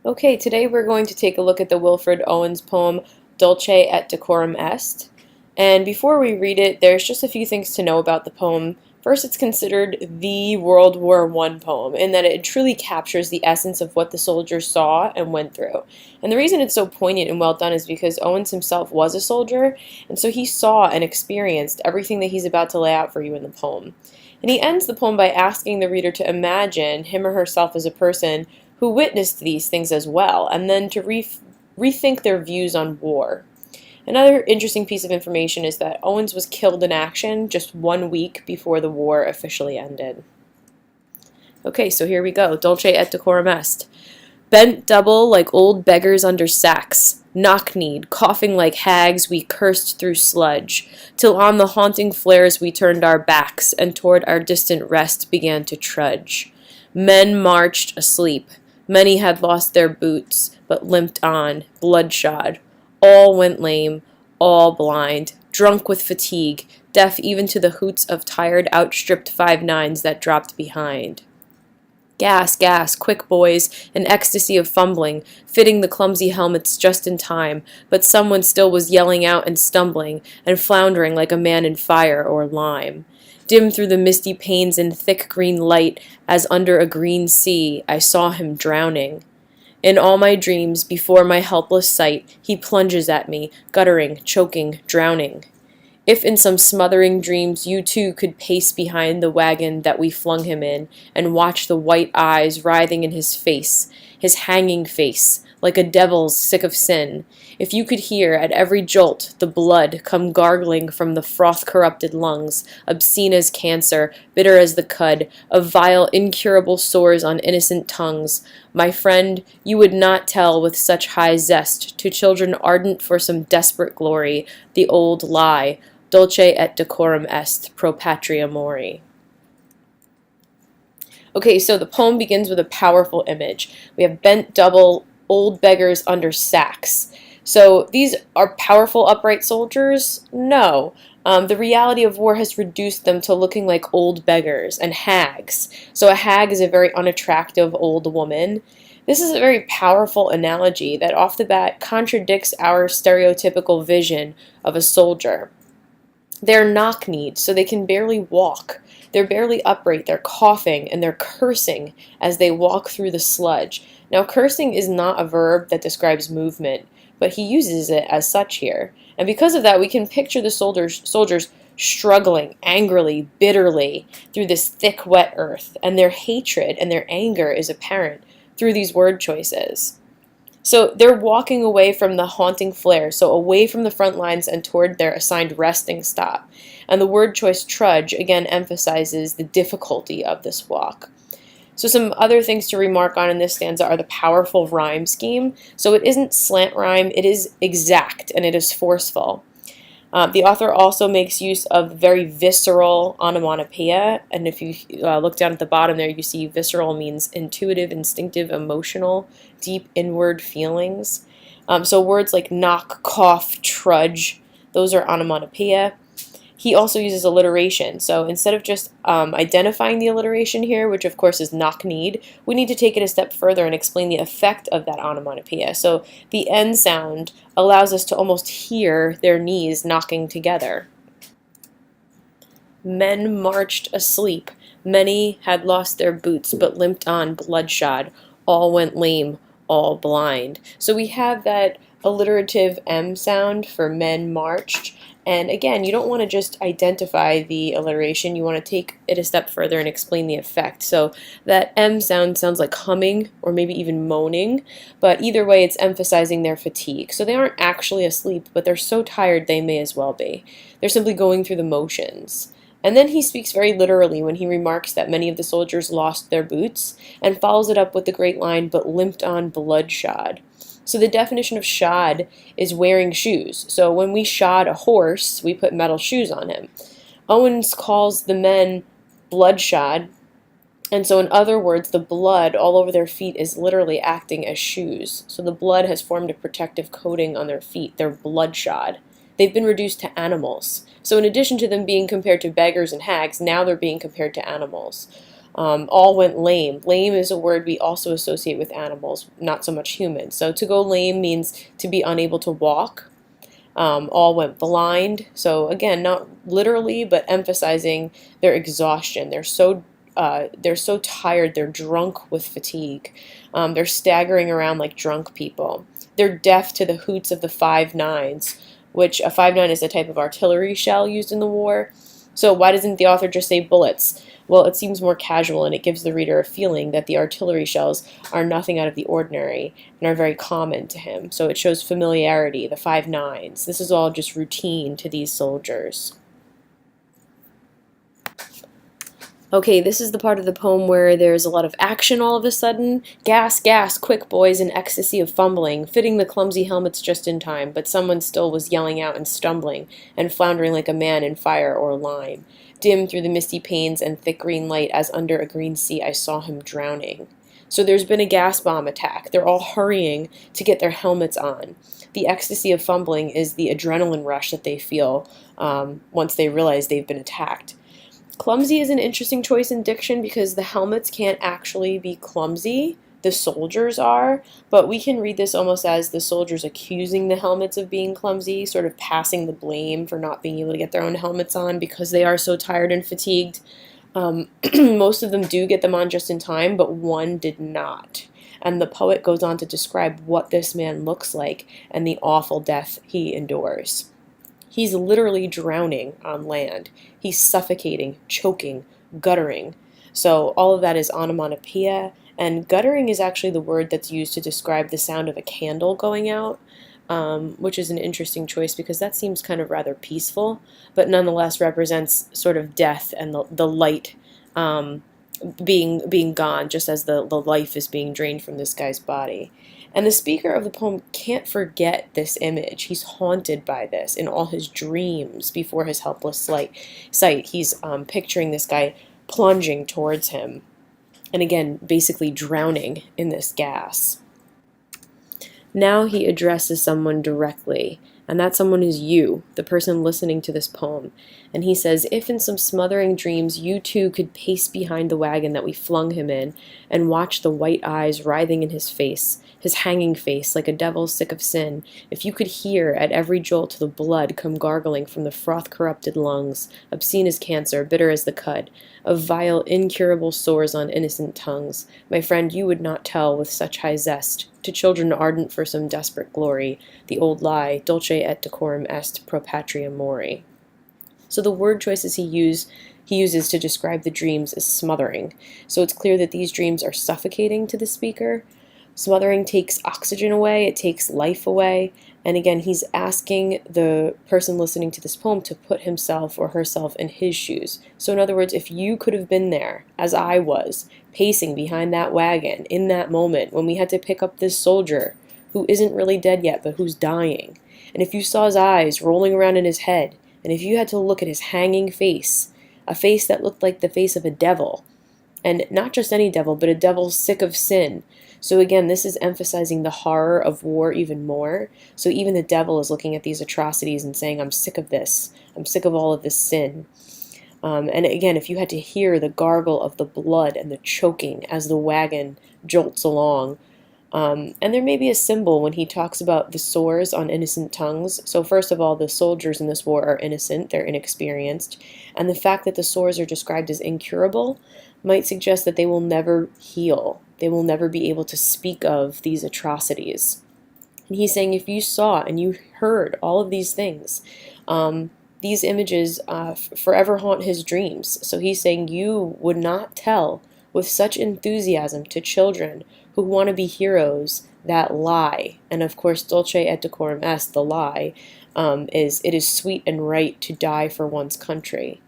Okay, today we're going to take a look at the Wilfred Owen's poem Dulce et decorum est. And before we read it, there's just a few things to know about the poem. First, it's considered the World War I poem in that it truly captures the essence of what the soldiers saw and went through. And the reason it's so poignant and well done is because Owens himself was a soldier, and so he saw and experienced everything that he's about to lay out for you in the poem. And he ends the poem by asking the reader to imagine him or herself as a person who witnessed these things as well, and then to rethink their views on war. Another interesting piece of information is that Owens was killed in action just 1 week before the war officially ended. Okay, so here we go. Dulce et decorum est. Bent double like old beggars under sacks, knock-kneed, coughing like hags, we cursed through sludge, till on the haunting flares we turned our backs, and toward our distant rest began to trudge. Men marched asleep. Many had lost their boots, but limped on, bloodshod. All went lame, all blind, drunk with fatigue, deaf even to the hoots of tired, outstripped 5-9s that dropped behind. Gas, gas, quick, boys, an ecstasy of fumbling, fitting the clumsy helmets just in time, but someone still was yelling out and stumbling, and floundering like a man in fire or lime. Dim through the misty panes in thick green light, as under a green sea, I saw him drowning. In all my dreams, before my helpless sight, he plunges at me, guttering, choking, drowning. If in some smothering dreams you too could pace behind the wagon that we flung him in, and watch the white eyes writhing in his hanging face, like a devil's sick of sin, if you could hear at every jolt the blood come gargling from the froth-corrupted lungs, obscene as cancer, bitter as the cud, of vile, incurable sores on innocent tongues, my friend, you would not tell with such high zest to children ardent for some desperate glory the old lie, dulce et decorum est pro patria mori. Okay, so the poem begins with a powerful image. We have bent double, old beggars under sacks. So these are powerful upright soldiers? No. The reality of war has reduced them to looking like old beggars and hags. So a hag is a very unattractive old woman. This is a very powerful analogy that off the bat contradicts our stereotypical vision of a soldier. They're knock-kneed, so they can barely walk. They're barely upright, they're coughing, and they're cursing as they walk through the sludge. Now, cursing is not a verb that describes movement, but he uses it as such here. And because of that, we can picture the soldiers struggling angrily, bitterly through this thick, wet earth, and their hatred and their anger is apparent through these word choices. So they're walking away from the haunting flare, so away from the front lines and toward their assigned resting stop. And the word choice trudge again emphasizes the difficulty of this walk. So some other things to remark on in this stanza are the powerful rhyme scheme. So it isn't slant rhyme, it is exact and it is forceful. The author also makes use of very visceral onomatopoeia, and if you look down at the bottom there, you see visceral means intuitive, instinctive, emotional, deep inward feelings. So words like knock, cough, trudge, those are onomatopoeia. He also uses alliteration, so instead of just identifying the alliteration here, which of course is knock-kneed, we need to take it a step further and explain the effect of that onomatopoeia. So the N sound allows us to almost hear their knees knocking together. Men marched asleep. Many had lost their boots, but limped on bloodshod. All went lame, all blind. So we have that alliterative M sound for men marched. And again, you don't want to just identify the alliteration, you want to take it a step further and explain the effect. So that M sound sounds like humming or maybe even moaning, but either way it's emphasizing their fatigue. So they aren't actually asleep, but they're so tired they may as well be. They're simply going through the motions. And then he speaks very literally when he remarks that many of the soldiers lost their boots, and follows it up with the great line, but limped on bloodshod. So the definition of shod is wearing shoes. So when we shod a horse, we put metal shoes on him. Owens calls the men bloodshod, and so in other words, the blood all over their feet is literally acting as shoes. So the blood has formed a protective coating on their feet. They're bloodshod. They've been reduced to animals. So in addition to them being compared to beggars and hags, now they're being compared to animals. All went lame. Lame is a word we also associate with animals, not so much humans. So to go lame means to be unable to walk. All went blind. So again, not literally, but emphasizing their exhaustion. They're so tired. They're drunk with fatigue. They're staggering around like drunk people. They're deaf to the hoots of the 5.9s, which a 5.9 is a type of artillery shell used in the war. So why doesn't the author just say bullets? Well, it seems more casual, and it gives the reader a feeling that the artillery shells are nothing out of the ordinary and are very common to him. So it shows familiarity, the 5.9s. This is all just routine to these soldiers. Okay, this is the part of the poem where there's a lot of action all of a sudden. Gas, gas, quick, boys, an ecstasy of fumbling, fitting the clumsy helmets just in time, but someone still was yelling out and stumbling, and floundering like a man in fire or lime. Dim through the misty panes and thick green light, as under a green sea I saw him drowning. So there's been a gas bomb attack. They're all hurrying to get their helmets on. The ecstasy of fumbling is the adrenaline rush that they feel once they realize they've been attacked. Clumsy is an interesting choice in diction because the helmets can't actually be clumsy. The soldiers are, but we can read this almost as the soldiers accusing the helmets of being clumsy, sort of passing the blame for not being able to get their own helmets on because they are so tired and fatigued. Most of them do get them on just in time, but one did not. And the poet goes on to describe what this man looks like and the awful death he endures. He's literally drowning on land. He's suffocating, choking, guttering. So all of that is onomatopoeia, and guttering is actually the word that's used to describe the sound of a candle going out, which is an interesting choice because that seems kind of rather peaceful, but nonetheless represents sort of death and the light being gone, just as the life is being drained from this guy's body. And the speaker of the poem can't forget this image. He's haunted by this in all his dreams before his helpless sight. He's picturing this guy plunging towards him, and again, basically drowning in this gas. Now he addresses someone directly, and that someone is you, the person listening to this poem. And he says, if in some smothering dreams you too could pace behind the wagon that we flung him in, and watch the white eyes writhing in his face, his hanging face like a devil sick of sin, if you could hear at every jolt the blood come gargling from the froth-corrupted lungs, obscene as cancer, bitter as the cud, of vile, incurable sores on innocent tongues, my friend, you would not tell with such high zest, to children ardent for some desperate glory, the old lie, dulce et decorum est pro patria mori. So the word choices he uses to describe the dreams is smothering. So it's clear that these dreams are suffocating to the speaker. Smothering takes oxygen away, it takes life away, and again, he's asking the person listening to this poem to put himself or herself in his shoes. So in other words, if you could have been there, as I was, pacing behind that wagon in that moment when we had to pick up this soldier who isn't really dead yet, but who's dying, and if you saw his eyes rolling around in his head, and if you had to look at his hanging face, a face that looked like the face of a devil, and not just any devil, but a devil sick of sin. So again, this is emphasizing the horror of war even more. So even the devil is looking at these atrocities and saying, I'm sick of this. I'm sick of all of this sin. And again, if you had to hear the gargle of the blood and the choking as the wagon jolts along, and there may be a symbol when he talks about the sores on innocent tongues. So first of all, the soldiers in this war are innocent, they're inexperienced, and the fact that the sores are described as incurable might suggest that they will never heal. They will never be able to speak of these atrocities. And he's saying if you saw and you heard all of these things, these images forever haunt his dreams. So he's saying you would not tell with such enthusiasm to children who want to be heroes that lie. And of course, dulce et decorum est, the lie, is it is sweet and right to die for one's country.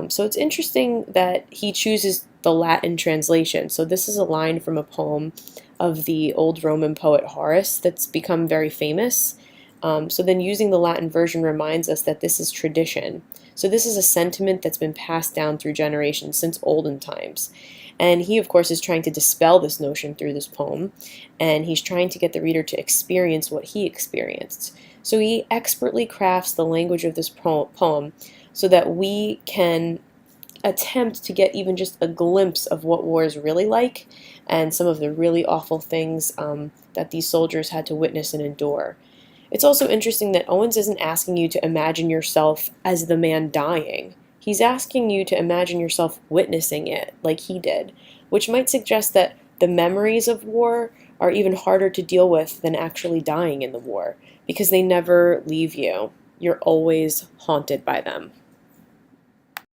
So it's interesting that he chooses the Latin translation. So this is a line from a poem of the old Roman poet Horace that's become very famous. So then using the Latin version reminds us that this is tradition. So this is a sentiment that's been passed down through generations since olden times. And he, of course, is trying to dispel this notion through this poem, and he's trying to get the reader to experience what he experienced. So he expertly crafts the language of this poem so that we can attempt to get even just a glimpse of what war is really like and some of the really awful things that these soldiers had to witness and endure. It's also interesting that Owens isn't asking you to imagine yourself as the man dying. He's asking you to imagine yourself witnessing it, like he did, which might suggest that the memories of war are even harder to deal with than actually dying in the war, because they never leave you. You're always haunted by them.